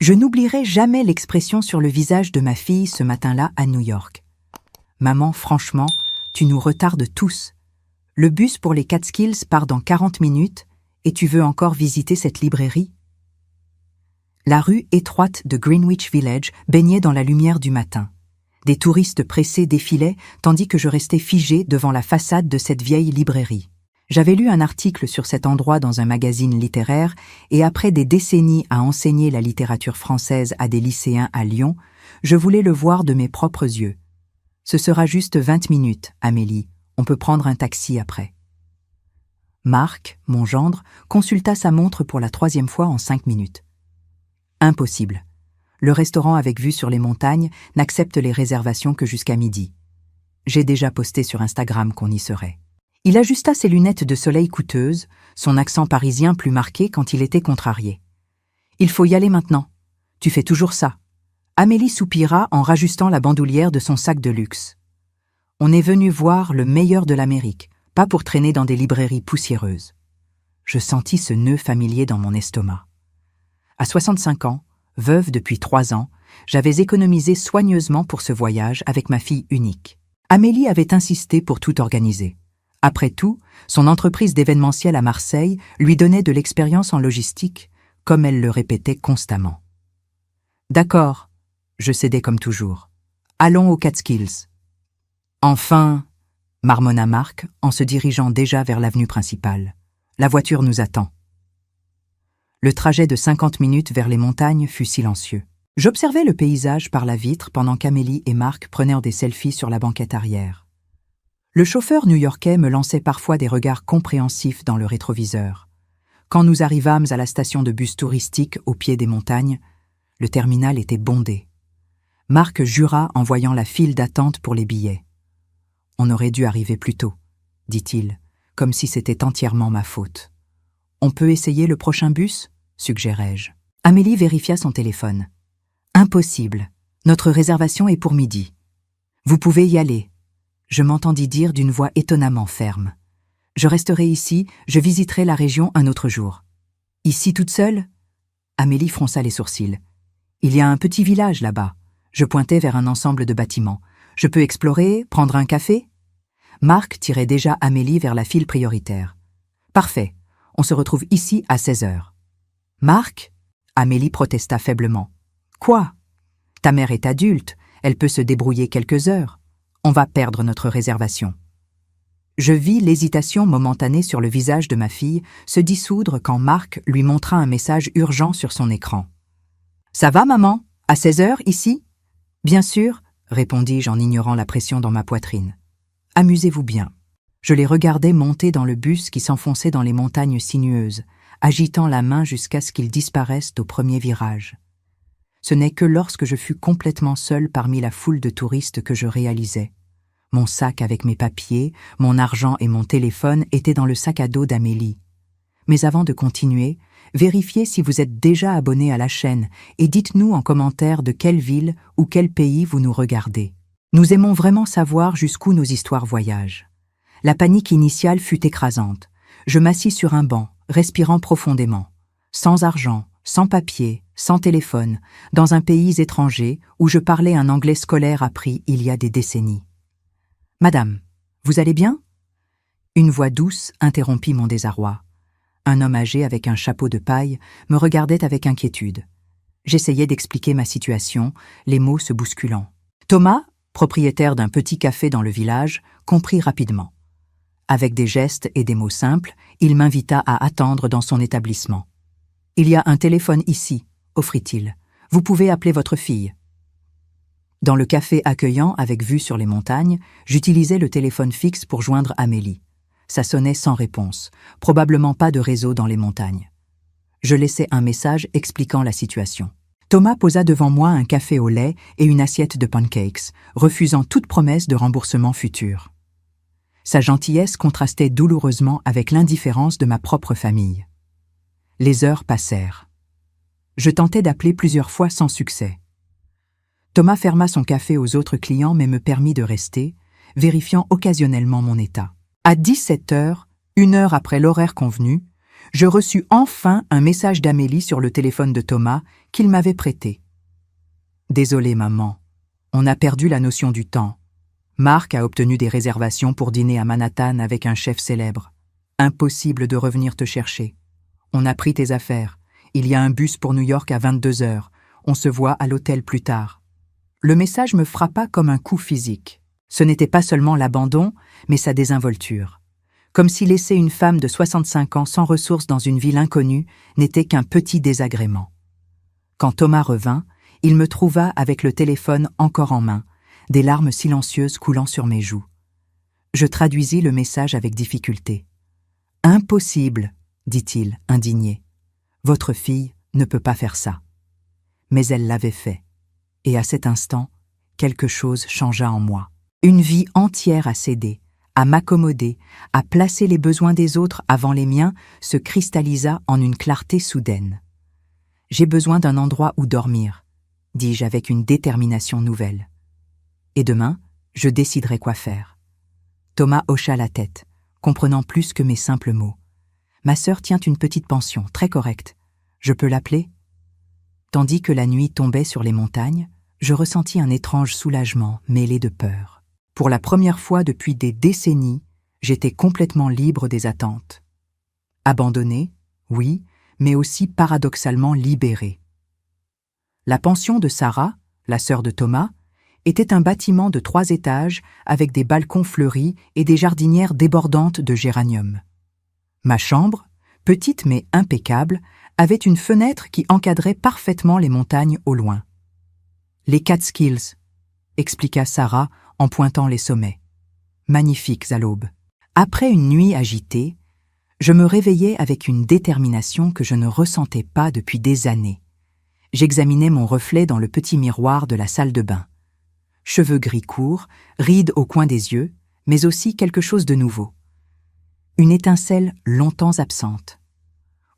Je n'oublierai jamais l'expression sur le visage de ma fille ce matin-là à New York. « Maman, franchement, tu nous retardes tous. Le bus pour les Catskills part dans 40 minutes et tu veux encore visiter cette librairie ?» La rue étroite de Greenwich Village baignait dans la lumière du matin. Des touristes pressés défilaient tandis que je restais figé devant la façade de cette vieille librairie. J'avais lu un article sur cet endroit dans un magazine littéraire et après des décennies à enseigner la littérature française à des lycéens à Lyon, je voulais le voir de mes propres yeux. « Ce sera juste 20 minutes, Amélie. On peut prendre un taxi après. » Marc, mon gendre, consulta sa montre pour la 3e fois en 5 minutes. Impossible. Le restaurant avec vue sur les montagnes n'accepte les réservations que jusqu'à midi. J'ai déjà posté sur Instagram qu'on y serait. Il ajusta ses lunettes de soleil coûteuses, son accent parisien plus marqué quand il était contrarié. « Il faut y aller maintenant. Tu fais toujours ça. » Amélie soupira en rajustant la bandoulière de son sac de luxe. « On est venu voir le meilleur de l'Amérique, pas pour traîner dans des librairies poussiéreuses. » Je sentis ce nœud familier dans mon estomac. À 65 ans, veuve depuis 3 ans, j'avais économisé soigneusement pour ce voyage avec ma fille unique. Amélie avait insisté pour tout organiser. Après tout, son entreprise d'événementiel à Marseille lui donnait de l'expérience en logistique, comme elle le répétait constamment. « D'accord, » je cédais comme toujours. « Allons aux Catskills. »« Enfin !» marmonna Marc en se dirigeant déjà vers l'avenue principale. « La voiture nous attend. » Le trajet de 50 minutes vers les montagnes fut silencieux. J'observais le paysage par la vitre pendant qu'Amélie et Marc prenaient des selfies sur la banquette arrière. Le chauffeur new-yorkais me lançait parfois des regards compréhensifs dans le rétroviseur. Quand nous arrivâmes à la station de bus touristique au pied des montagnes, le terminal était bondé. Marc jura en voyant la file d'attente pour les billets. « On aurait dû arriver plus tôt », dit-il, comme si c'était entièrement ma faute. « On peut essayer le prochain bus ?» suggérai-je. Amélie vérifia son téléphone. « Impossible. Notre réservation est pour midi. Vous pouvez y aller. » Je m'entendis dire d'une voix étonnamment ferme. « Je resterai ici, je visiterai la région un autre jour. »« Ici toute seule ?» Amélie fronça les sourcils. « Il y a un petit village là-bas. » Je pointais vers un ensemble de bâtiments. « Je peux explorer, prendre un café ?» Marc tirait déjà Amélie vers la file prioritaire. « Parfait. On se retrouve ici à 16h. »« Marc ?» Amélie protesta faiblement. « Quoi ? Ta mère est adulte, elle peut se débrouiller quelques heures. On va perdre notre réservation. » Je vis l'hésitation momentanée sur le visage de ma fille se dissoudre quand Marc lui montra un message urgent sur son écran. « Ça va, maman ? À 16h, ici ?»« Bien sûr, » répondis-je en ignorant la pression dans ma poitrine. « Amusez-vous bien. » Je les regardais monter dans le bus qui s'enfonçait dans les montagnes sinueuses, agitant la main jusqu'à ce qu'ils disparaissent au premier virage. Ce n'est que lorsque je fus complètement seul parmi la foule de touristes que je réalisais. Mon sac avec mes papiers, mon argent et mon téléphone étaient dans le sac à dos d'Amélie. Mais avant de continuer, vérifiez si vous êtes déjà abonné à la chaîne et dites-nous en commentaire de quelle ville ou quel pays vous nous regardez. Nous aimons vraiment savoir jusqu'où nos histoires voyagent. La panique initiale fut écrasante. Je m'assis sur un banc, respirant profondément. Sans argent, sans papier, sans téléphone, dans un pays étranger où je parlais un anglais scolaire appris il y a des décennies. « Madame, vous allez bien ?» Une voix douce interrompit mon désarroi. Un homme âgé avec un chapeau de paille me regardait avec inquiétude. J'essayais d'expliquer ma situation, les mots se bousculant. Thomas, propriétaire d'un petit café dans le village, comprit rapidement. Avec des gestes et des mots simples, il m'invita à attendre dans son établissement. « Il y a un téléphone ici », offrit-il. « Vous pouvez appeler votre fille. » Dans le café accueillant avec vue sur les montagnes, j'utilisais le téléphone fixe pour joindre Amélie. Ça sonnait sans réponse, probablement pas de réseau dans les montagnes. Je laissai un message expliquant la situation. Thomas posa devant moi un café au lait et une assiette de pancakes, refusant toute promesse de remboursement futur. Sa gentillesse contrastait douloureusement avec l'indifférence de ma propre famille. Les heures passèrent. Je tentai d'appeler plusieurs fois sans succès. Thomas ferma son café aux autres clients mais me permit de rester, vérifiant occasionnellement mon état. À 17h, 1 heure après l'horaire convenu, Je reçus enfin un message d'Amélie sur le téléphone de Thomas qu'il m'avait prêté. « Désolé, maman. On a perdu la notion du temps. Marc a obtenu des réservations pour dîner à Manhattan avec un chef célèbre. Impossible de revenir te chercher. On a pris tes affaires. Il y a un bus pour New York à 22h. On se voit à l'hôtel plus tard. » Le message me frappa comme un coup physique. Ce n'était pas seulement l'abandon, mais sa désinvolture. Comme si laisser une femme de 65 ans sans ressources dans une ville inconnue n'était qu'un petit désagrément. Quand Thomas revint, il me trouva avec le téléphone encore en main, des larmes silencieuses coulant sur mes joues. Je traduisis le message avec difficulté. « Impossible, dit-il, indigné. Votre fille ne peut pas faire ça. » Mais elle l'avait fait. Et à cet instant, quelque chose changea en moi. Une vie entière à céder, à m'accommoder, à placer les besoins des autres avant les miens se cristallisa en une clarté soudaine. « J'ai besoin d'un endroit où dormir, » dis-je avec une détermination nouvelle. « Et demain, je déciderai quoi faire. » Thomas hocha la tête, comprenant plus que mes simples mots. « Ma sœur tient une petite pension, très correcte. Je peux l'appeler ?» Tandis que la nuit tombait sur les montagnes, je ressentis un étrange soulagement mêlé de peur. Pour la première fois depuis des décennies, j'étais complètement libre des attentes. Abandonné, oui, mais aussi paradoxalement libéré. La pension de Sarah, la sœur de Thomas, était un bâtiment de 3 étages avec des balcons fleuris et des jardinières débordantes de géraniums. Ma chambre, petite mais impeccable, avait une fenêtre qui encadrait parfaitement les montagnes au loin. « Les Catskills », expliqua Sarah en pointant les sommets. Magnifiques à l'aube. Après une nuit agitée, je me réveillai avec une détermination que je ne ressentais pas depuis des années. J'examinais mon reflet dans le petit miroir de la salle de bain. Cheveux gris courts, rides au coin des yeux, mais aussi quelque chose de nouveau. Une étincelle longtemps absente.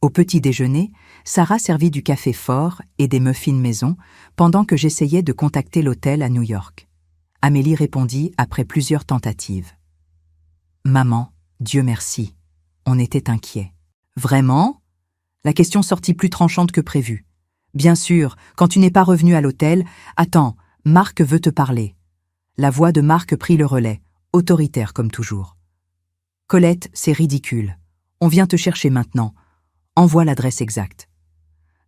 Au petit déjeuner, Sarah servit du café fort et des muffins maison pendant que j'essayais de contacter l'hôtel à New York. Amélie répondit après plusieurs tentatives. « Maman, Dieu merci. » On était inquiets. « Vraiment ?» La question sortit plus tranchante que prévu. « Bien sûr, quand tu n'es pas revenu à l'hôtel, attends, Marc veut te parler. » La voix de Marc prit le relais, autoritaire comme toujours. « Colette, c'est ridicule. On vient te chercher maintenant. Envoie l'adresse exacte. »«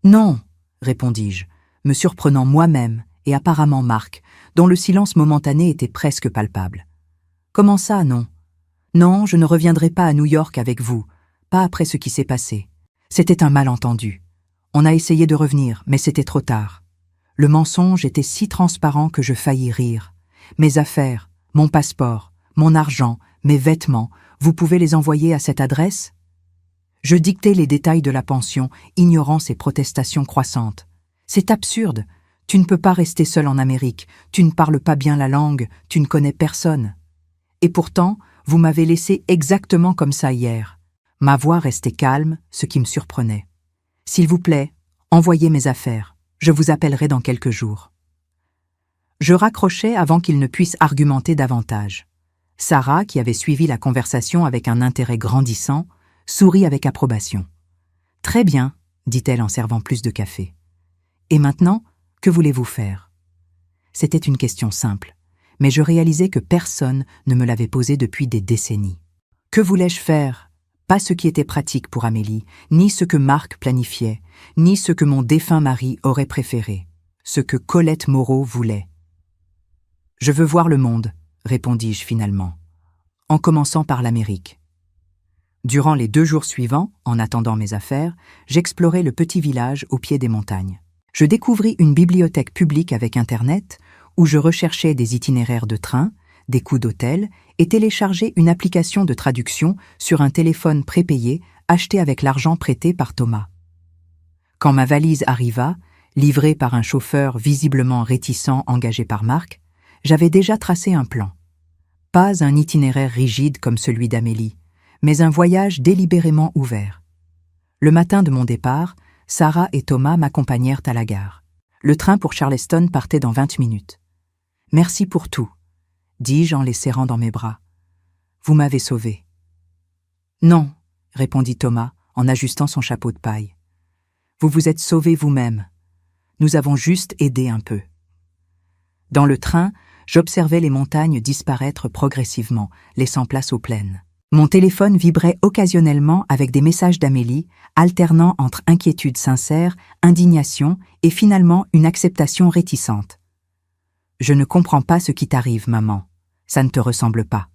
Non, » répondis-je, me surprenant moi-même et apparemment Marc, dont le silence momentané était presque palpable. « Comment ça, non ? Non, je ne reviendrai pas à New York avec vous, pas après ce qui s'est passé. C'était un malentendu. On a essayé de revenir, mais c'était trop tard. Le mensonge était si transparent que je faillis rire. Mes affaires, mon passeport, mon argent, mes vêtements, vous pouvez les envoyer à cette adresse ? » Je dictai les détails de la pension, ignorant ses protestations croissantes. « C'est absurde. Tu ne peux pas rester seul en Amérique. Tu ne parles pas bien la langue. Tu ne connais personne. Et pourtant, vous m'avez laissé exactement comme ça hier. » Ma voix restait calme, ce qui me surprenait. « S'il vous plaît, envoyez mes affaires. Je vous appellerai dans quelques jours. » Je raccrochai avant qu'il ne puisse argumenter davantage. Sarah, qui avait suivi la conversation avec un intérêt grandissant, sourit avec approbation. « Très bien, » dit-elle en servant plus de café. « Et maintenant, que voulez-vous faire ?» C'était une question simple, mais je réalisais que personne ne me l'avait posée depuis des décennies. Que voulais-je faire ? Pas ce qui était pratique pour Amélie, ni ce que Marc planifiait, ni ce que mon défunt mari aurait préféré, ce que Colette Moreau voulait. « Je veux voir le monde, » répondis-je finalement, en commençant par l'Amérique. Durant les 2 jours suivants, en attendant mes affaires, j'explorais le petit village au pied des montagnes. Je découvris une bibliothèque publique avec Internet, où je recherchais des itinéraires de train, des coûts d'hôtel et téléchargeais une application de traduction sur un téléphone prépayé acheté avec l'argent prêté par Thomas. Quand ma valise arriva, livrée par un chauffeur visiblement réticent engagé par Marc, j'avais déjà tracé un plan. Pas un itinéraire rigide comme celui d'Amélie, mais un voyage délibérément ouvert. Le matin de mon départ, Sarah et Thomas m'accompagnèrent à la gare. Le train pour Charleston partait dans 20 minutes. « Merci pour tout, » dis-je en les serrant dans mes bras. « Vous m'avez sauvé. »« Non, » répondit Thomas en ajustant son chapeau de paille. Vous vous êtes sauvé vous-même. Nous avons juste aidé un peu. Dans le train, j'observais les montagnes disparaître progressivement, laissant place aux plaines. Mon téléphone vibrait occasionnellement avec des messages d'Amélie, alternant entre inquiétude sincère, indignation et finalement une acceptation réticente. « Je ne comprends pas ce qui t'arrive, maman. Ça ne te ressemble pas. »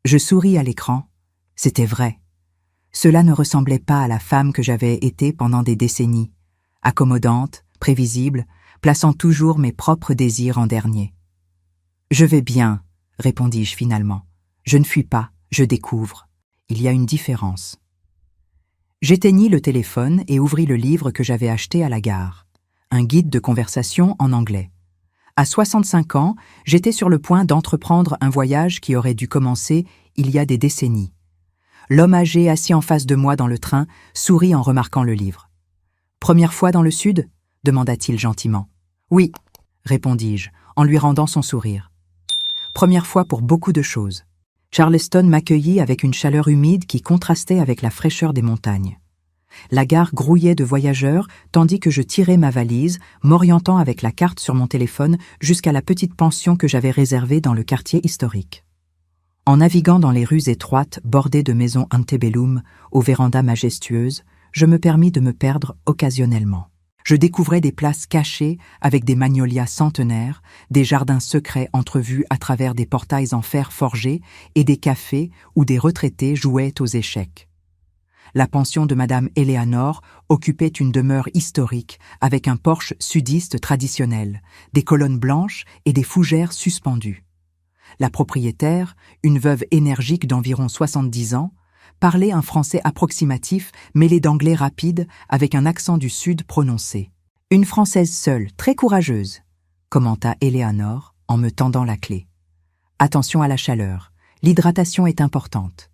Je souris à l'écran. C'était vrai. Cela ne ressemblait pas à la femme que j'avais été pendant des décennies, accommodante, prévisible, plaçant toujours mes propres désirs en dernier. « Je vais bien, » répondis-je finalement. « Je ne fuis pas, je découvre. Il y a une différence. » J'éteignis le téléphone et ouvris le livre que j'avais acheté à la gare, un guide de conversation en anglais. À 65 ans, j'étais sur le point d'entreprendre un voyage qui aurait dû commencer il y a des décennies. L'homme âgé assis en face de moi dans le train sourit en remarquant le livre. « Première fois dans le Sud ?» demanda-t-il gentiment. « Oui, » répondis-je, en lui rendant son sourire. « Première fois pour beaucoup de choses. » Charleston m'accueillit avec une chaleur humide qui contrastait avec la fraîcheur des montagnes. La gare grouillait de voyageurs tandis que je tirais ma valise, m'orientant avec la carte sur mon téléphone jusqu'à la petite pension que j'avais réservée dans le quartier historique. En naviguant dans les rues étroites bordées de maisons antebellum aux vérandas majestueuses, je me permis de me perdre occasionnellement. Je découvrais des places cachées avec des magnolias centenaires, des jardins secrets entrevus à travers des portails en fer forgé et des cafés où des retraités jouaient aux échecs. La pension de Madame Eleanor occupait une demeure historique avec un porche sudiste traditionnel, des colonnes blanches et des fougères suspendues. La propriétaire, une veuve énergique d'environ 70 ans, parlait un français approximatif mêlé d'anglais rapide avec un accent du Sud prononcé. « Une Française seule, très courageuse », commenta Eleanor en me tendant la clé. « Attention à la chaleur, l'hydratation est importante. »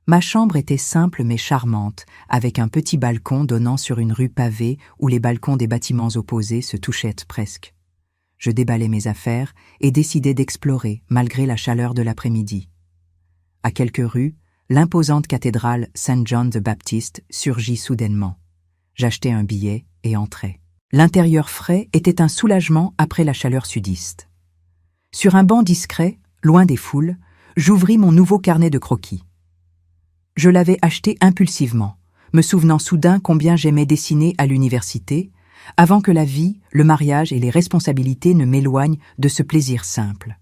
Ma chambre était simple mais charmante, avec un petit balcon donnant sur une rue pavée où les balcons des bâtiments opposés se touchaient presque. Je déballai mes affaires et décidai d'explorer malgré la chaleur de l'après-midi. À quelques rues, l'imposante cathédrale Saint John the Baptist surgit soudainement. J'achetai un billet et entrai. L'intérieur frais était un soulagement après la chaleur sudiste. Sur un banc discret, loin des foules, j'ouvris mon nouveau carnet de croquis. Je l'avais acheté impulsivement, me souvenant soudain combien j'aimais dessiner à l'université, avant que la vie, le mariage et les responsabilités ne m'éloignent de ce plaisir simple.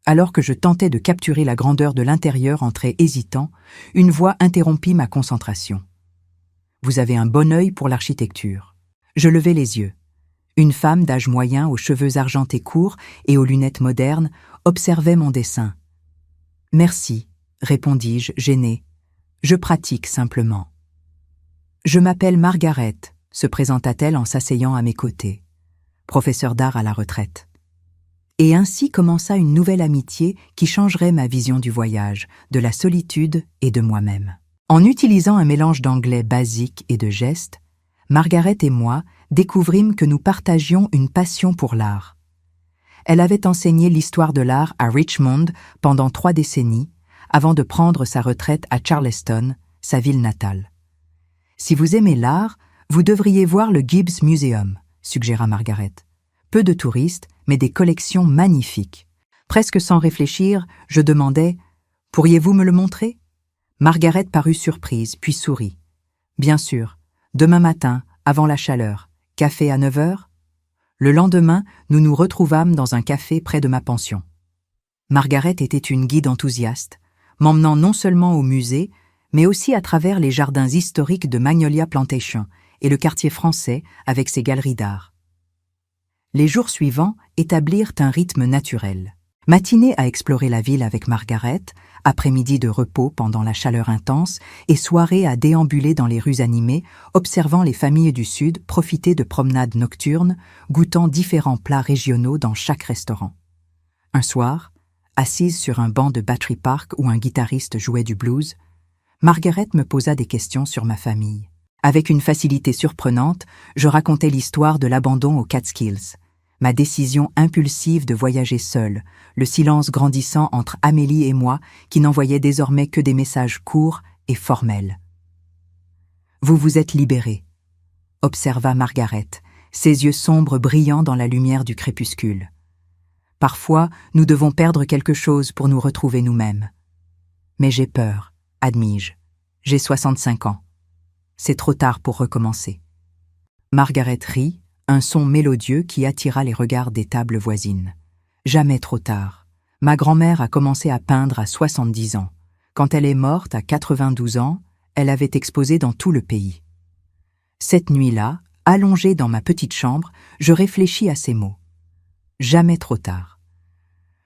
Alors que je tentais de capturer la grandeur de l'intérieur en traits hésitants, une voix interrompit ma concentration. « Vous avez un bon œil pour l'architecture. » Je levai les yeux. Une femme d'âge moyen aux cheveux argentés courts et aux lunettes modernes observait mon dessin. « Merci, » répondis-je, gêné. « Je pratique simplement. »« Je m'appelle Margaret », se présenta-t-elle en s'asseyant à mes côtés. Professeur d'art à la retraite. Et ainsi commença une nouvelle amitié qui changerait ma vision du voyage, de la solitude et de moi-même. En utilisant un mélange d'anglais basique et de gestes, Margaret et moi découvrîmes que nous partagions une passion pour l'art. Elle avait enseigné l'histoire de l'art à Richmond pendant 3 décennies, avant de prendre sa retraite à Charleston, sa ville natale. « Si vous aimez l'art, vous devriez voir le Gibbs Museum », suggéra Margaret. Peu de touristes, mais des collections magnifiques. Presque sans réfléchir, je demandai « Pourriez-vous me le montrer ?» Margaret parut surprise, puis sourit. « Bien sûr, demain matin, avant la chaleur. Café à 9 heures ?» Le lendemain, nous nous retrouvâmes dans un café près de ma pension. Margaret était une guide enthousiaste, m'emmenant non seulement au musée, mais aussi à travers les jardins historiques de Magnolia Plantation et le quartier français avec ses galeries d'art. Les jours suivants établirent un rythme naturel. Matinée à explorer la ville avec Margaret, après-midi de repos pendant la chaleur intense et soirée à déambuler dans les rues animées, observant les familles du Sud profiter de promenades nocturnes, goûtant différents plats régionaux dans chaque restaurant. Un soir, assise sur un banc de Battery Park où un guitariste jouait du blues, Margaret me posa des questions sur ma famille. Avec une facilité surprenante, je racontais l'histoire de l'abandon aux Catskills, ma décision impulsive de voyager seule, le silence grandissant entre Amélie et moi qui n'envoyait désormais que des messages courts et formels. Vous vous êtes libérée, observa Margaret, ses yeux sombres brillant dans la lumière du crépuscule. Parfois, nous devons perdre quelque chose pour nous retrouver nous-mêmes. Mais j'ai peur, admis-je. J'ai 65 ans. C'est trop tard pour recommencer. Margaret rit, un son mélodieux qui attira les regards des tables voisines. Jamais trop tard. Ma grand-mère a commencé à peindre à 70 ans. Quand elle est morte à 92 ans, elle avait exposé dans tout le pays. Cette nuit-là, allongée dans ma petite chambre, je réfléchis à ces mots. Jamais trop tard.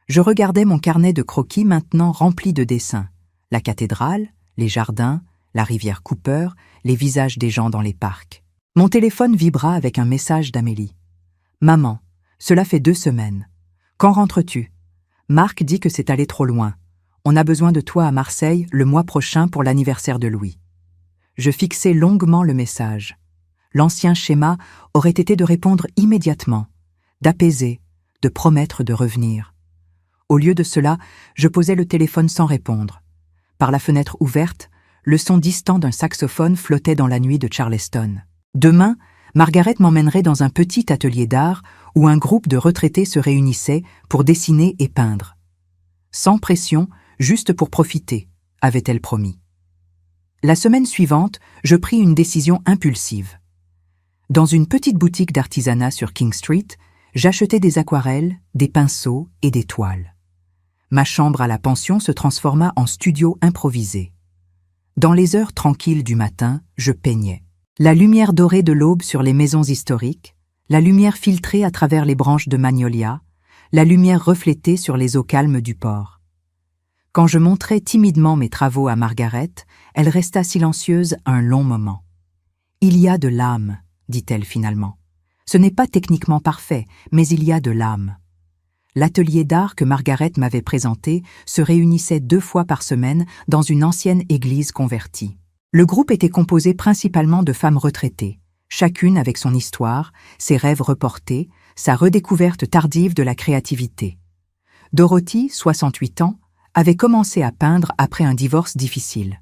Je regardais mon carnet de croquis maintenant rempli de dessins. La cathédrale, les jardins, la rivière Cooper, les visages des gens dans les parcs. Mon téléphone vibra avec un message d'Amélie. « Maman, cela fait 2 semaines. Quand rentres-tu ? Marc dit que c'est allé trop loin. On a besoin de toi à Marseille le mois prochain pour l'anniversaire de Louis. » Je fixai longuement le message. L'ancien schéma aurait été de répondre immédiatement, d'apaiser, de promettre de revenir. Au lieu de cela, je posai le téléphone sans répondre. Par la fenêtre ouverte, le son distant d'un saxophone flottait dans la nuit de Charleston. Demain, Margaret m'emmènerait dans un petit atelier d'art où un groupe de retraités se réunissait pour dessiner et peindre. Sans pression, juste pour profiter, avait-elle promis. La semaine suivante, je pris une décision impulsive. Dans une petite boutique d'artisanat sur King Street, j'achetai des aquarelles, des pinceaux et des toiles. Ma chambre à la pension se transforma en studio improvisé. Dans les heures tranquilles du matin, je peignais. La lumière dorée de l'aube sur les maisons historiques, la lumière filtrée à travers les branches de magnolia, la lumière reflétée sur les eaux calmes du port. Quand je montrai timidement mes travaux à Margaret, elle resta silencieuse un long moment. « Il y a de l'âme », dit-elle finalement. « Ce n'est pas techniquement parfait, mais il y a de l'âme. » L'atelier d'art que Margaret m'avait présenté se réunissait 2 fois par semaine dans une ancienne église convertie. Le groupe était composé principalement de femmes retraitées, chacune avec son histoire, ses rêves reportés, sa redécouverte tardive de la créativité. Dorothy, 68 ans, avait commencé à peindre après un divorce difficile.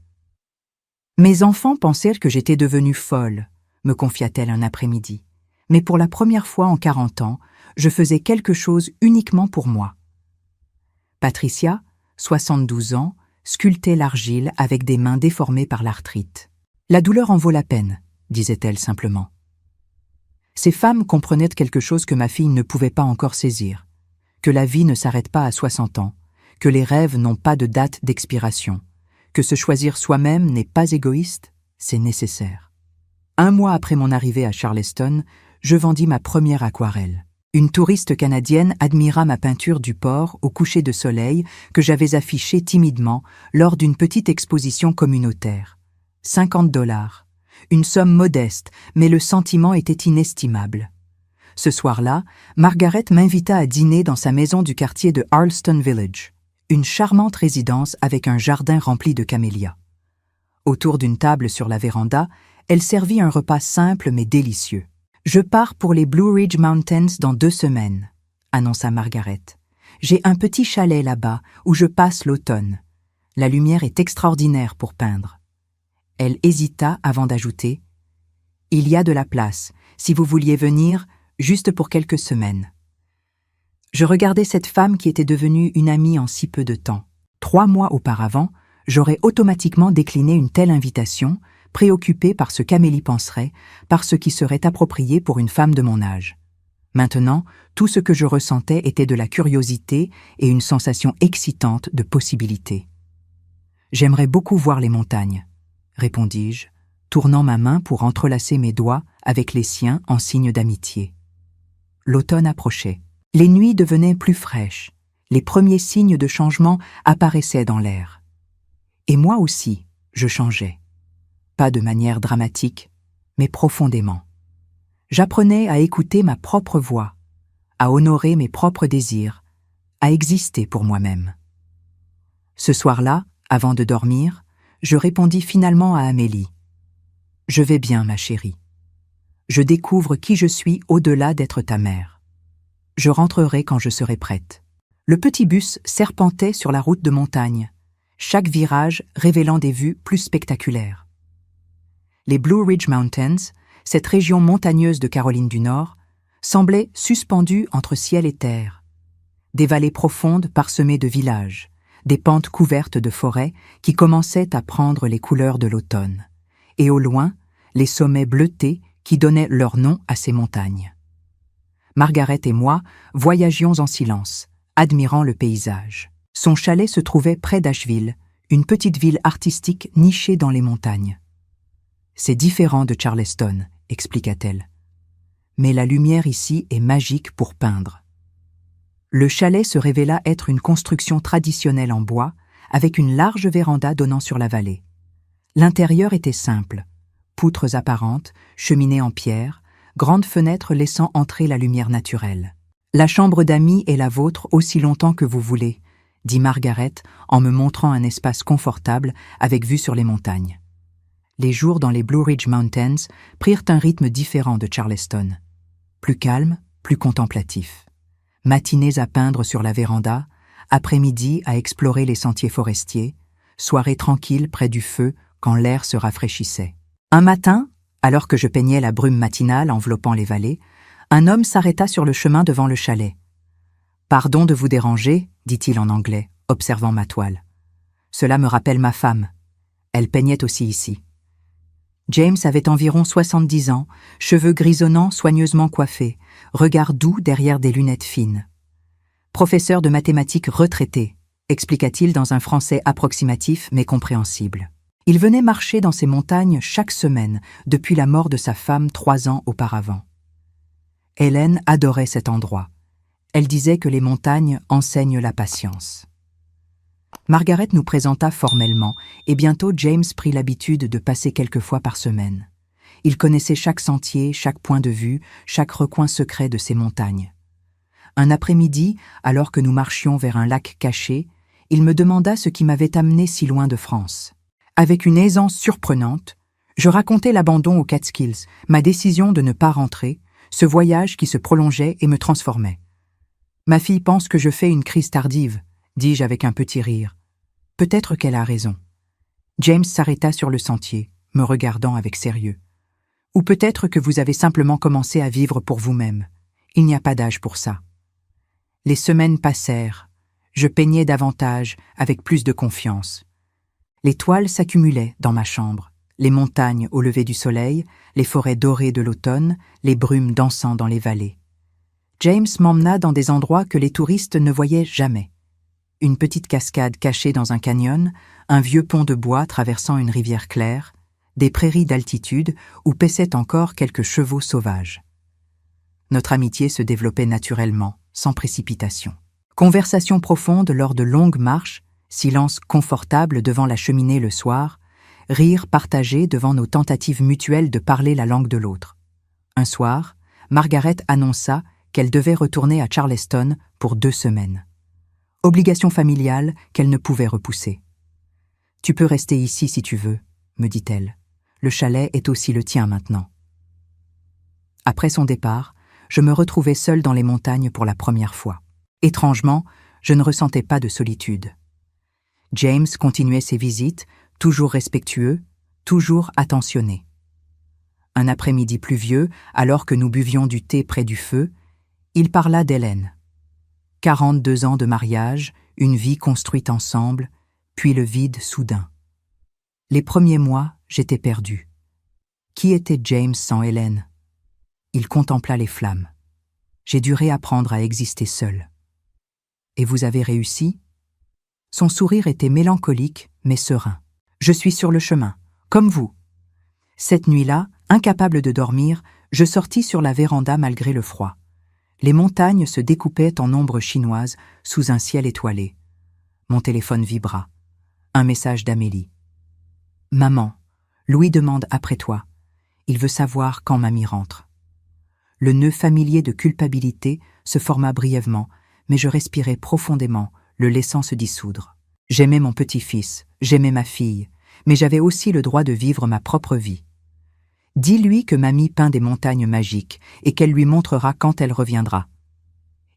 « Mes enfants pensèrent que j'étais devenue folle », me confia-t-elle un après-midi. Mais pour la première fois en 40 ans, je faisais quelque chose uniquement pour moi. Patricia, 72 ans, sculptait l'argile avec des mains déformées par l'arthrite. « La douleur en vaut la peine », disait-elle simplement. Ces femmes comprenaient quelque chose que ma fille ne pouvait pas encore saisir, que la vie ne s'arrête pas à 60 ans, que les rêves n'ont pas de date d'expiration, que se choisir soi-même n'est pas égoïste, c'est nécessaire. 1 mois après mon arrivée à Charleston, je vendis ma première aquarelle. Une touriste canadienne admira ma peinture du port au coucher de soleil que j'avais affichée timidement lors d'une petite exposition communautaire. 50 $. Une somme modeste, mais le sentiment était inestimable. Ce soir-là, Margaret m'invita à dîner dans sa maison du quartier de Harleston Village, une charmante résidence avec un jardin rempli de camélias. Autour d'une table sur la véranda, elle servit un repas simple mais délicieux. « Je pars pour les Blue Ridge Mountains dans 2 semaines, » annonça Margaret. « J'ai un petit chalet là-bas où je passe l'automne. La lumière est extraordinaire pour peindre. » Elle hésita avant d'ajouter « Il y a de la place, si vous vouliez venir, juste pour quelques semaines. » Je regardais cette femme qui était devenue une amie en si peu de temps. 3 mois auparavant, j'aurais automatiquement décliné une telle invitation, préoccupée par ce qu'Amélie penserait, par ce qui serait approprié pour une femme de mon âge. Maintenant, tout ce que je ressentais était de la curiosité et une sensation excitante de possibilité. « J'aimerais beaucoup voir les montagnes, » répondis-je, tournant ma main pour entrelacer mes doigts avec les siens en signe d'amitié. L'automne approchait. Les nuits devenaient plus fraîches. Les premiers signes de changement apparaissaient dans l'air. Et moi aussi, je changeais. Pas de manière dramatique, mais profondément. J'apprenais à écouter ma propre voix, à honorer mes propres désirs, à exister pour moi-même. Ce soir-là, avant de dormir, je répondis finalement à Amélie. « Je vais bien, ma chérie. Je découvre qui je suis au-delà d'être ta mère. Je rentrerai quand je serai prête. » Le petit bus serpentait sur la route de montagne, chaque virage révélant des vues plus spectaculaires. Les Blue Ridge Mountains, cette région montagneuse de Caroline du Nord, semblaient suspendues entre ciel et terre. Des vallées profondes parsemées de villages, des pentes couvertes de forêts qui commençaient à prendre les couleurs de l'automne, et au loin, les sommets bleutés qui donnaient leur nom à ces montagnes. Margaret et moi voyagions en silence, admirant le paysage. Son chalet se trouvait près d'Asheville, une petite ville artistique nichée dans les montagnes. « C'est différent de Charleston », expliqua-t-elle. « Mais la lumière ici est magique pour peindre. » Le chalet se révéla être une construction traditionnelle en bois, avec une large véranda donnant sur la vallée. L'intérieur était simple. Poutres apparentes, cheminée en pierre, grandes fenêtres laissant entrer la lumière naturelle. « La chambre d'amis est la vôtre aussi longtemps que vous voulez », dit Margaret en me montrant un espace confortable avec vue sur les montagnes. Les jours dans les Blue Ridge Mountains prirent un rythme différent de Charleston. Plus calme, plus contemplatif. Matinées à peindre sur la véranda, après-midi à explorer les sentiers forestiers, soirée tranquille près du feu quand l'air se rafraîchissait. Un matin, alors que je peignais la brume matinale enveloppant les vallées, un homme s'arrêta sur le chemin devant le chalet. « Pardon de vous déranger », dit-il en anglais, observant ma toile. « Cela me rappelle ma femme. Elle peignait aussi ici. » James avait environ 70 ans, cheveux grisonnants soigneusement coiffés, regard doux derrière des lunettes fines. « Professeur de mathématiques retraité », expliqua-t-il dans un français approximatif mais compréhensible. Il venait marcher dans ces montagnes chaque semaine depuis la mort de sa femme 3 ans auparavant. Hélène adorait cet endroit. Elle disait que les montagnes enseignent la patience. Margaret nous présenta formellement, et bientôt James prit l'habitude de passer quelques fois par semaine. Il connaissait chaque sentier, chaque point de vue, chaque recoin secret de ces montagnes. Un après-midi, alors que nous marchions vers un lac caché, il me demanda ce qui m'avait amené si loin de France. Avec une aisance surprenante, je racontai l'abandon aux Catskills, ma décision de ne pas rentrer, ce voyage qui se prolongeait et me transformait. « Ma fille pense que je fais une crise tardive », dis-je avec un petit rire. « Peut-être qu'elle a raison. » James s'arrêta sur le sentier, me regardant avec sérieux. « Ou peut-être que vous avez simplement commencé à vivre pour vous-même. Il n'y a pas d'âge pour ça. » Les semaines passèrent. Je peignais davantage, avec plus de confiance. Les toiles s'accumulaient dans ma chambre. Les montagnes au lever du soleil, les forêts dorées de l'automne, les brumes dansant dans les vallées. James m'emmena dans des endroits que les touristes ne voyaient jamais. Une petite cascade cachée dans un canyon, un vieux pont de bois traversant une rivière claire, des prairies d'altitude où paissaient encore quelques chevaux sauvages. Notre amitié se développait naturellement, sans précipitation. Conversation profonde lors de longues marches, silence confortable devant la cheminée le soir, rire partagé devant nos tentatives mutuelles de parler la langue de l'autre. Un soir, Margaret annonça qu'elle devait retourner à Charleston pour 2 semaines. Obligation familiale qu'elle ne pouvait repousser. « Tu peux rester ici si tu veux », me dit-elle. « Le chalet est aussi le tien maintenant. » Après son départ, je me retrouvais seule dans les montagnes pour la première fois. Étrangement, je ne ressentais pas de solitude. James continuait ses visites, toujours respectueux, toujours attentionné. Un après-midi pluvieux, alors que nous buvions du thé près du feu, il parla d'Hélène. 42 ans de mariage, une vie construite ensemble, puis le vide soudain. Les premiers mois, j'étais perdue. Qui était James sans Hélène? Il contempla les flammes. J'ai dû réapprendre à exister seule. Et vous avez réussi? Son sourire était mélancolique, mais serein. Je suis sur le chemin, comme vous. Cette nuit-là, incapable de dormir, je sortis sur la véranda malgré le froid. Les montagnes se découpaient en ombres chinoises sous un ciel étoilé. Mon téléphone vibra. Un message d'Amélie. « Maman, Louis demande après toi. Il veut savoir quand mamie rentre. » Le nœud familier de culpabilité se forma brièvement, mais je respirai profondément, le laissant se dissoudre. J'aimais mon petit-fils, j'aimais ma fille, mais j'avais aussi le droit de vivre ma propre vie. Dis-lui que mamie peint des montagnes magiques et qu'elle lui montrera quand elle reviendra.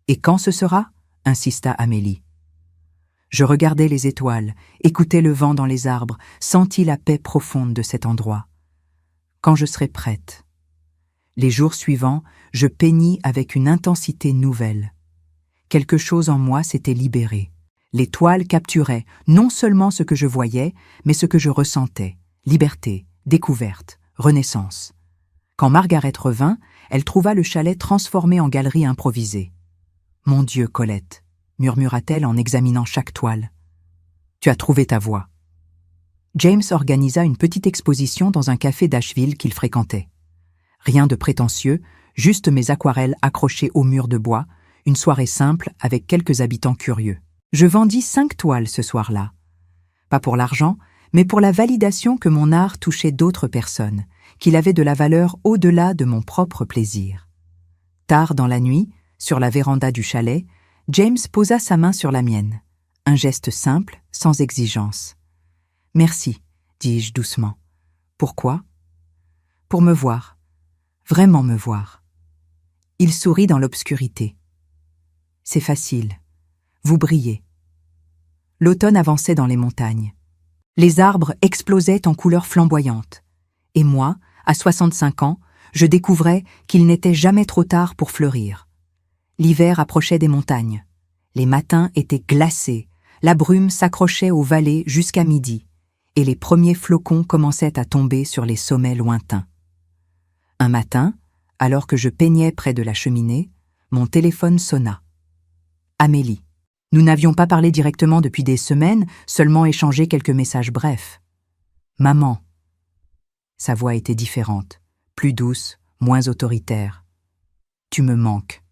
Et quand ce sera? Insista Amélie. Je regardais les étoiles, écoutais le vent dans les arbres, sentis la paix profonde de cet endroit. quand je serai prête. Les jours suivants, je peignis avec une intensité nouvelle. Quelque chose en moi s'était libéré. Les toiles capturaient non seulement ce que je voyais, mais ce que je ressentais. Liberté, découverte, renaissance. Quand Margaret revint, elle trouva le chalet transformé en galerie improvisée. « Mon Dieu, Colette !» murmura-t-elle en examinant chaque toile. « Tu as trouvé ta voie. » James organisa une petite exposition dans un café d'Asheville qu'il fréquentait. Rien de prétentieux, juste mes aquarelles accrochées au mur de bois, une soirée simple avec quelques habitants curieux. Je vendis 5 toiles ce soir-là. Pas pour l'argent, mais pour la validation que mon art touchait d'autres personnes, qu'il avait de la valeur au-delà de mon propre plaisir. Tard dans la nuit, sur la véranda du chalet, James posa sa main sur la mienne. Un geste simple, sans exigence. « Merci, dis-je doucement. Pourquoi ? Pour me voir. Vraiment me voir. » Il sourit dans l'obscurité. « C'est facile. Vous brillez. » L'automne avançait dans les montagnes. Les arbres explosaient en couleurs flamboyantes. Et moi, à 65 ans, je découvrais qu'il n'était jamais trop tard pour fleurir. L'hiver approchait des montagnes. Les matins étaient glacés, la brume s'accrochait aux vallées jusqu'à midi, et les premiers flocons commençaient à tomber sur les sommets lointains. Un matin, alors que je peignais près de la cheminée, mon téléphone sonna. Amélie. Nous n'avions pas parlé directement depuis des semaines, seulement échangé quelques messages brefs. Maman. Sa voix était différente, plus douce, moins autoritaire. Tu me manques.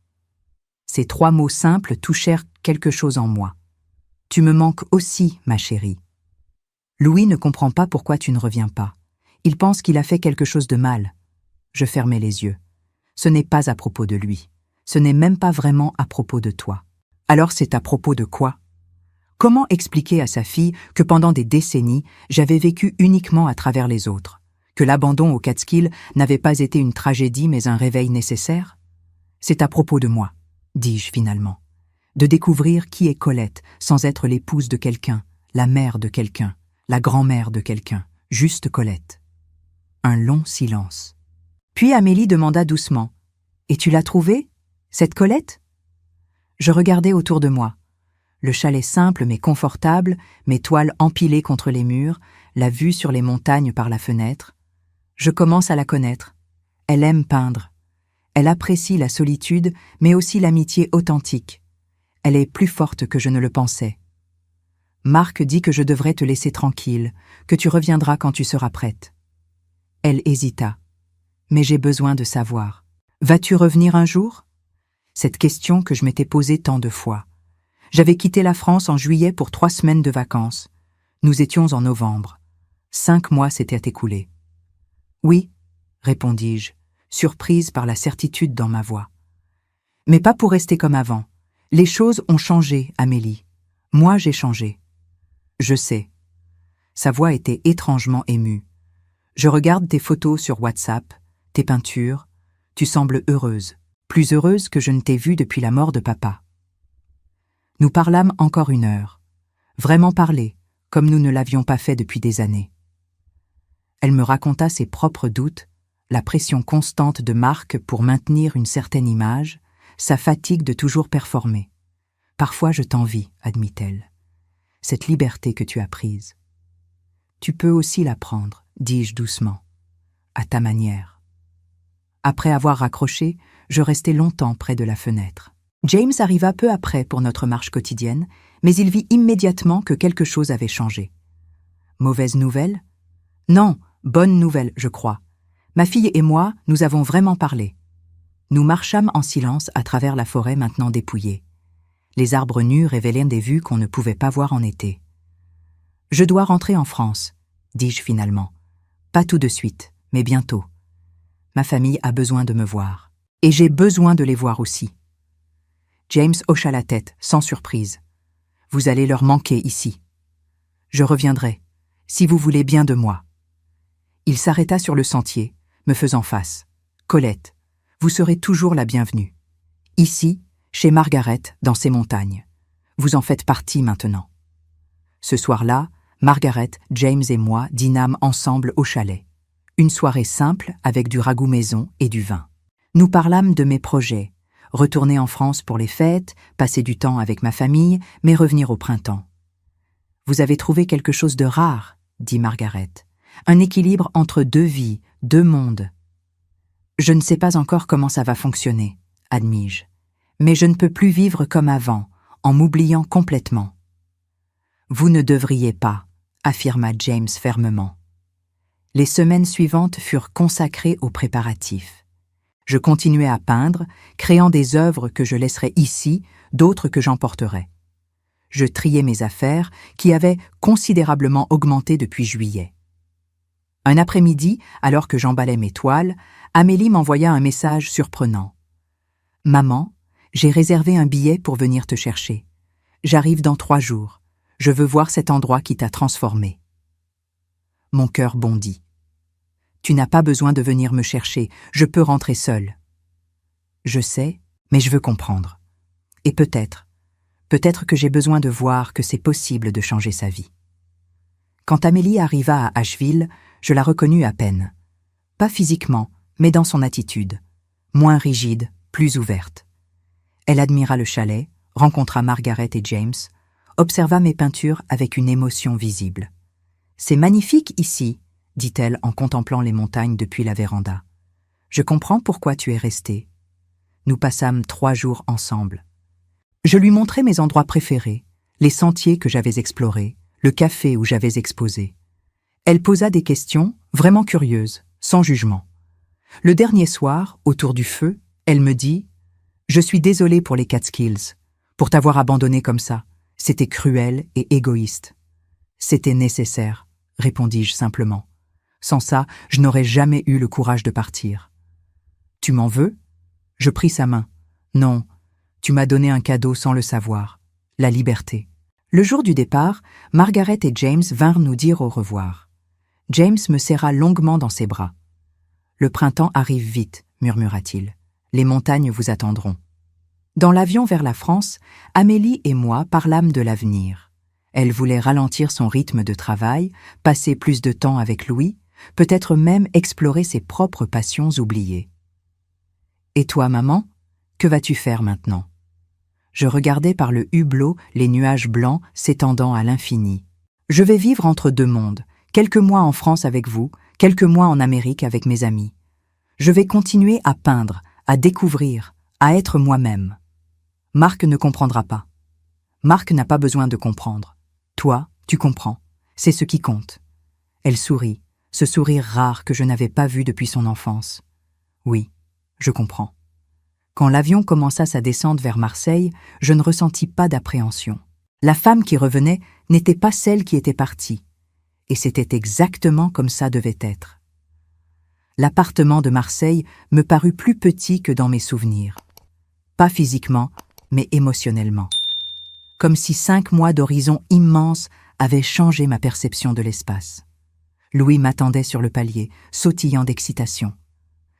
Ces 3 mots simples touchèrent quelque chose en moi. Tu me manques aussi, ma chérie. Louis ne comprend pas pourquoi tu ne reviens pas. Il pense qu'il a fait quelque chose de mal. Je fermai les yeux. Ce n'est pas à propos de lui. Ce n'est même pas vraiment à propos de toi. Alors c'est à propos de quoi ? Comment expliquer à sa fille que pendant des décennies, j'avais vécu uniquement à travers les autres, que l'abandon aux Catskills n'avait pas été une tragédie mais un réveil nécessaire ? C'est à propos de moi, dis-je finalement, de découvrir qui est Colette sans être l'épouse de quelqu'un, la mère de quelqu'un, la grand-mère de quelqu'un, juste Colette. Un long silence. Puis Amélie demanda doucement « Et tu l'as trouvée, cette Colette ?» Je regardais autour de moi. Le chalet simple mais confortable, mes toiles empilées contre les murs, la vue sur les montagnes par la fenêtre. Je commence à la connaître. Elle aime peindre. Elle apprécie la solitude, mais aussi l'amitié authentique. Elle est plus forte que je ne le pensais. Marc dit que je devrais te laisser tranquille, que tu reviendras quand tu seras prête. Elle hésita. Mais j'ai besoin de savoir. Vas-tu revenir un jour ? Cette question que je m'étais posée tant de fois. J'avais quitté la France en juillet pour 3 semaines de vacances. Nous étions en novembre. 5 mois s'étaient écoulés. Oui, répondis-je, surprise par la certitude dans ma voix. Mais pas pour rester comme avant. Les choses ont changé, Amélie. Moi, j'ai changé. Je sais. Sa voix était étrangement émue. Je regarde tes photos sur WhatsApp, tes peintures. Tu sembles heureuse. Plus heureuse que je ne t'ai vue depuis la mort de papa. Nous parlâmes encore 1 heure. Vraiment parler, comme nous ne l'avions pas fait depuis des années. Elle me raconta ses propres doutes, la pression constante de Marc pour maintenir une certaine image, sa fatigue de toujours performer. « Parfois je t'envie, admit-elle. Cette liberté que tu as prise. Tu peux aussi la prendre, dis-je doucement, à ta manière. » Après avoir raccroché, je restai longtemps près de la fenêtre. James arriva peu après pour notre marche quotidienne, mais il vit immédiatement que quelque chose avait changé. Mauvaise nouvelle ? Non, bonne nouvelle, je crois. Ma fille et moi, nous avons vraiment parlé. Nous marchâmes en silence à travers la forêt maintenant dépouillée. Les arbres nus révélaient des vues qu'on ne pouvait pas voir en été. « Je dois rentrer en France », dis-je finalement. « Pas tout de suite, mais bientôt. Ma famille a besoin de me voir. Et j'ai besoin de les voir aussi. » James hocha la tête, sans surprise. « Vous allez leur manquer ici. Je reviendrai, si vous voulez bien de moi. » Il s'arrêta sur le sentier, me faisant face. « Colette, vous serez toujours la bienvenue. Ici, chez Margaret, dans ces montagnes. Vous en faites partie maintenant. » Ce soir-là, Margaret, James et moi dînâmes ensemble au chalet. Une soirée simple avec du ragoût maison et du vin. Nous parlâmes de mes projets, retourner en France pour les fêtes, passer du temps avec ma famille, mais revenir au printemps. « Vous avez trouvé quelque chose de rare, » dit Margaret. « Un équilibre entre deux vies, deux mondes. »« Je ne sais pas encore comment ça va fonctionner, » admis-je. « Mais je ne peux plus vivre comme avant, en m'oubliant complètement. »« Vous ne devriez pas, » affirma James fermement. Les semaines suivantes furent consacrées aux préparatifs. Je continuais à peindre, créant des œuvres que je laisserais ici, d'autres que j'emporterais. Je triais mes affaires, qui avaient considérablement augmenté depuis juillet. Un après-midi, alors que j'emballais mes toiles, Amélie m'envoya un message surprenant. « Maman, j'ai réservé un billet pour venir te chercher. J'arrive dans 3 jours. Je veux voir cet endroit qui t'a transformé. » Mon cœur bondit. « Tu n'as pas besoin de venir me chercher, je peux rentrer seule. » Je sais, mais je veux comprendre. Et peut-être que j'ai besoin de voir que c'est possible de changer sa vie. Quand Amélie arriva à Asheville, je la reconnus à peine. Pas physiquement, mais dans son attitude. Moins rigide, plus ouverte. Elle admira le chalet, rencontra Margaret et James, observa mes peintures avec une émotion visible. « C'est magnifique ici, » dit-elle en contemplant les montagnes depuis la véranda. « Je comprends pourquoi tu es resté. » Nous passâmes 3 jours ensemble. Je lui montrai mes endroits préférés, les sentiers que j'avais explorés, le café où j'avais exposé. Elle posa des questions, vraiment curieuses, sans jugement. Le dernier soir, autour du feu, elle me dit « Je suis désolée pour les Catskills, pour t'avoir abandonné comme ça. C'était cruel et égoïste. »« C'était nécessaire, » répondis-je simplement. Sans ça, je n'aurais jamais eu le courage de partir. « Tu m'en veux ?» Je pris sa main. « Non, tu m'as donné un cadeau sans le savoir, la liberté. » Le jour du départ, Margaret et James vinrent nous dire au revoir. James me serra longuement dans ses bras. « Le printemps arrive vite, » murmura-t-il. « Les montagnes vous attendront. » Dans l'avion vers la France, Amélie et moi parlâmes de l'avenir. Elle voulait ralentir son rythme de travail, passer plus de temps avec Louis, peut-être même explorer ses propres passions oubliées. « Et toi, maman, que vas-tu faire maintenant ?» Je regardais par le hublot les nuages blancs s'étendant à l'infini. « Je vais vivre entre 2 mondes, quelques mois en France avec vous, quelques mois en Amérique avec mes amis. Je vais continuer à peindre, à découvrir, à être moi-même. Marc ne comprendra pas. Marc n'a pas besoin de comprendre. Toi, tu comprends. C'est ce qui compte. » Elle sourit, ce sourire rare que je n'avais pas vu depuis son enfance. « Oui, je comprends. » Quand l'avion commença sa descente vers Marseille, je ne ressentis pas d'appréhension. La femme qui revenait n'était pas celle qui était partie. Et c'était exactement comme ça devait être. L'appartement de Marseille me parut plus petit que dans mes souvenirs. Pas physiquement, mais émotionnellement. Comme si 5 mois d'horizon immense avaient changé ma perception de l'espace. Louis m'attendait sur le palier, sautillant d'excitation.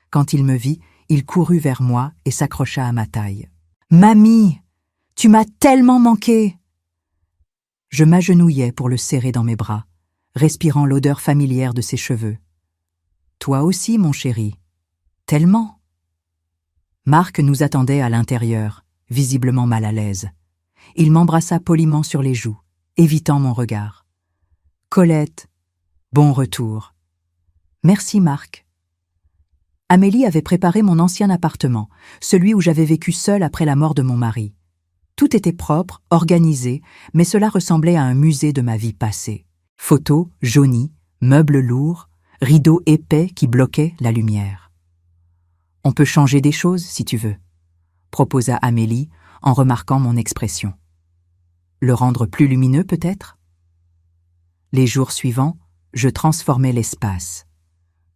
Quand il me vit, il courut vers moi et s'accrocha à ma taille. « Mamie, tu m'as tellement manqué !» Je m'agenouillais pour le serrer dans mes bras, respirant l'odeur familière de ses cheveux. « Toi aussi, mon chéri. Tellement !» Marc nous attendait à l'intérieur, visiblement mal à l'aise. Il m'embrassa poliment sur les joues, évitant mon regard. « Colette, bon retour. »« Merci, Marc. » Amélie avait préparé mon ancien appartement, celui où j'avais vécu seule après la mort de mon mari. Tout était propre, organisé, mais cela ressemblait à un musée de ma vie passée. Photos jaunies, meubles lourds, rideaux épais qui bloquaient la lumière. « On peut changer des choses, si tu veux, » proposa Amélie en remarquant mon expression. « Le rendre plus lumineux, peut-être ?» Les jours suivants, je transformais l'espace.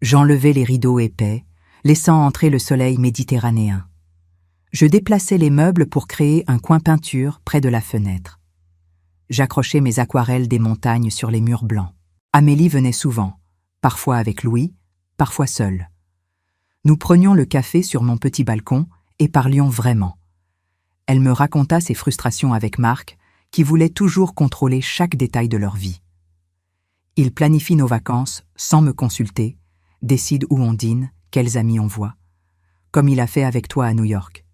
J'enlevais les rideaux épais, laissant entrer le soleil méditerranéen. Je déplaçais les meubles pour créer un coin peinture près de la fenêtre. J'accrochais mes aquarelles des montagnes sur les murs blancs. Amélie venait souvent, parfois avec Louis, parfois seule. Nous prenions le café sur mon petit balcon et parlions vraiment. Elle me raconta ses frustrations avec Marc, qui voulait toujours contrôler chaque détail de leur vie. Il planifie nos vacances sans me consulter, décide où on dîne, quels amis on voit, comme il a fait avec toi à New York.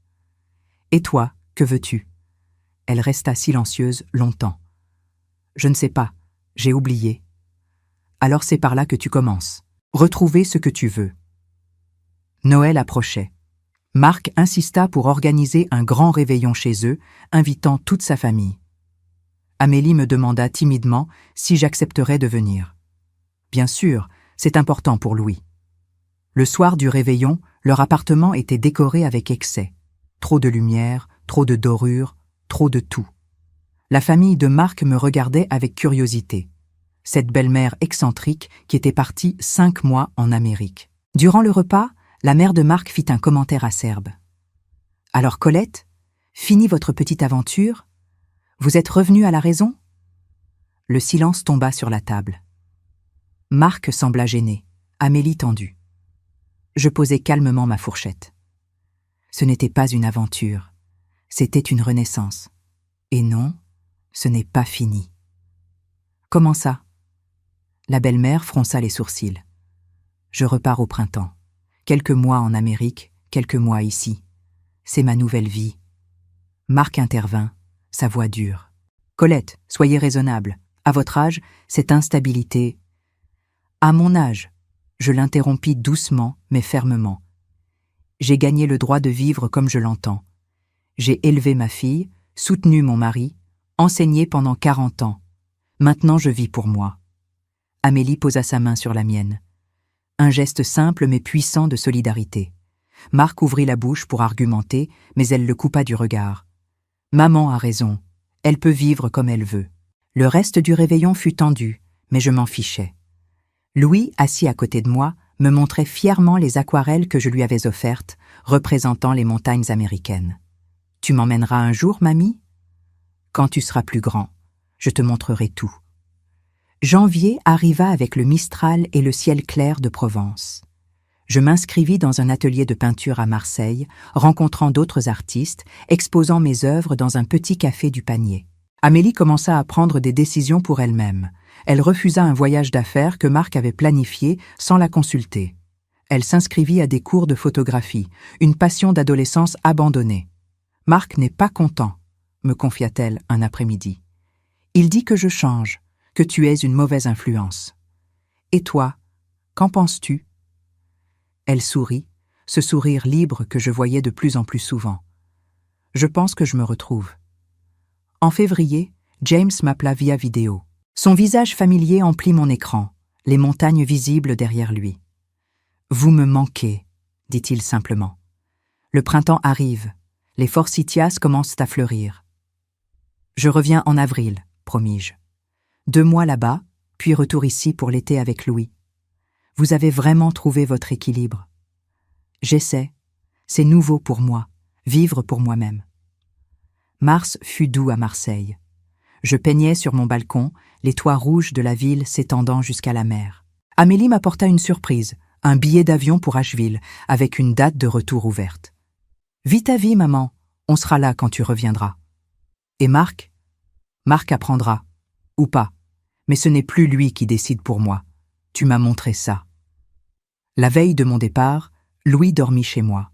Et toi, que veux-tu ? Elle resta silencieuse longtemps. Je ne sais pas, j'ai oublié. Alors c'est par là que tu commences. Retrouver ce que tu veux. Noël approchait. Marc insista pour organiser un grand réveillon chez eux, invitant toute sa famille. Amélie me demanda timidement si j'accepterais de venir. Bien sûr, c'est important pour Louis. Le soir du réveillon, leur appartement était décoré avec excès. Trop de lumière, trop de dorures, trop de tout. La famille de Marc me regardait avec curiosité. Cette belle-mère excentrique qui était partie 5 mois en Amérique. Durant le repas, la mère de Marc fit un commentaire acerbe. « Alors Colette, finie votre petite aventure ? Vous êtes revenue à la raison ?» Le silence tomba sur la table. Marc sembla gêné, Amélie tendue. Je posai calmement ma fourchette. Ce n'était pas une aventure, c'était une renaissance. Et non, ce n'est pas fini. Comment ça ? La belle-mère fronça les sourcils. Je repars au printemps. Quelques mois en Amérique, quelques mois ici. C'est ma nouvelle vie. Marc intervint, sa voix dure. Colette, soyez raisonnable. À votre âge, cette instabilité... À mon âge, je l'interrompis doucement mais fermement. J'ai gagné le droit de vivre comme je l'entends. J'ai élevé ma fille, soutenu mon mari, enseigné pendant 40 ans. Maintenant je vis pour moi. Amélie posa sa main sur la mienne. Un geste simple mais puissant de solidarité. Marc ouvrit la bouche pour argumenter, mais elle le coupa du regard. Maman a raison, elle peut vivre comme elle veut. Le reste du réveillon fut tendu, mais je m'en fichais. Louis, assis à côté de moi, me montrait fièrement les aquarelles que je lui avais offertes, représentant les montagnes américaines. « Tu m'emmèneras un jour, mamie ? Quand tu seras plus grand, je te montrerai tout. » Janvier arriva avec le Mistral et le ciel clair de Provence. Je m'inscrivis dans un atelier de peinture à Marseille, rencontrant d'autres artistes, exposant mes œuvres dans un petit café du Panier. Amélie commença à prendre des décisions pour elle-même. Elle refusa un voyage d'affaires que Marc avait planifié sans la consulter. Elle s'inscrivit à des cours de photographie, une passion d'adolescence abandonnée. « Marc n'est pas content », me confia-t-elle un après-midi. « Il dit que je change, que tu es une mauvaise influence. Et toi, qu'en penses-tu » Elle sourit, ce sourire libre que je voyais de plus en plus souvent. Je pense que je me retrouve. En février, James m'appela via vidéo. Son visage familier emplit mon écran, les montagnes visibles derrière lui. « Vous me manquez », dit-il simplement. « Le printemps arrive, les forsythias commencent à fleurir. »« Je reviens en avril, » promis-je. 2 mois là-bas, puis retour ici pour l'été avec Louis. Vous avez vraiment trouvé votre équilibre. J'essaie. C'est nouveau pour moi, vivre pour moi-même. Mars fut doux à Marseille. Je peignais sur mon balcon, les toits rouges de la ville s'étendant jusqu'à la mer. Amélie m'apporta une surprise, un billet d'avion pour Asheville, avec une date de retour ouverte. « Vis ta vie, maman, on sera là quand tu reviendras. » Et Marc ? Marc apprendra. Ou pas. Mais ce n'est plus lui qui décide pour moi. Tu m'as montré ça. La veille de mon départ, Louis dormit chez moi.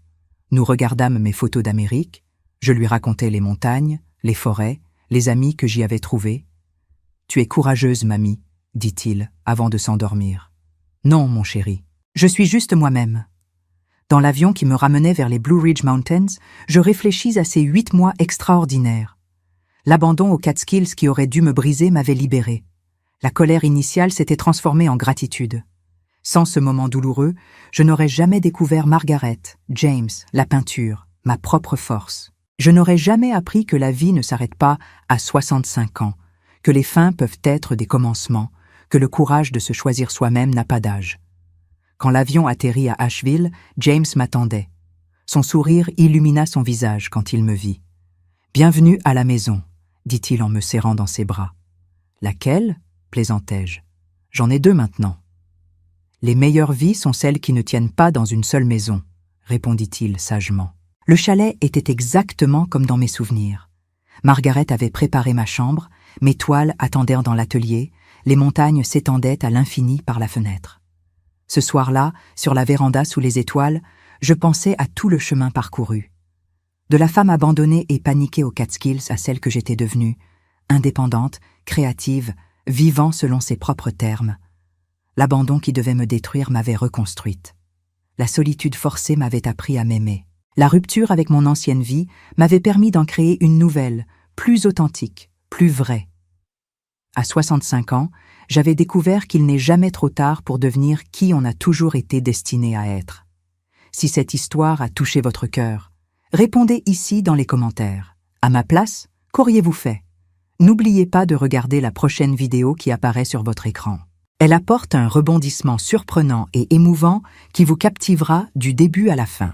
Nous regardâmes mes photos d'Amérique. Je lui racontais les montagnes, les forêts, les amis que j'y avais trouvés. « Tu es courageuse, mamie, » dit-il, avant de s'endormir. « Non, mon chéri, je suis juste moi-même. » Dans l'avion qui me ramenait vers les Blue Ridge Mountains, je réfléchis à ces 8 mois extraordinaires. L'abandon aux Catskills qui aurait dû me briser m'avait libéré. La colère initiale s'était transformée en gratitude. Sans ce moment douloureux, je n'aurais jamais découvert Margaret, James, la peinture, ma propre force. Je n'aurais jamais appris que la vie ne s'arrête pas à 65 ans, que les fins peuvent être des commencements, que le courage de se choisir soi-même n'a pas d'âge. Quand l'avion atterrit à Asheville, James m'attendait. Son sourire illumina son visage quand il me vit. « Bienvenue à la maison », dit-il en me serrant dans ses bras. « Laquelle ?» plaisantai-je. « J'en ai 2 maintenant. »« Les meilleures vies sont celles qui ne tiennent pas dans une seule maison », répondit-il sagement. Le chalet était exactement comme dans mes souvenirs. Margaret avait préparé ma chambre, mes toiles attendirent dans l'atelier, les montagnes s'étendaient à l'infini par la fenêtre. Ce soir-là, sur la véranda sous les étoiles, je pensais à tout le chemin parcouru. De la femme abandonnée et paniquée aux Catskills à celle que j'étais devenue, indépendante, créative, vivant selon ses propres termes. L'abandon qui devait me détruire m'avait reconstruite. La solitude forcée m'avait appris à m'aimer. La rupture avec mon ancienne vie m'avait permis d'en créer une nouvelle, plus authentique, plus vraie. À 65 ans, j'avais découvert qu'il n'est jamais trop tard pour devenir qui on a toujours été destiné à être. Si cette histoire a touché votre cœur, répondez ici dans les commentaires. À ma place, qu'auriez-vous fait? N'oubliez pas de regarder la prochaine vidéo qui apparaît sur votre écran. Elle apporte un rebondissement surprenant et émouvant qui vous captivera du début à la fin.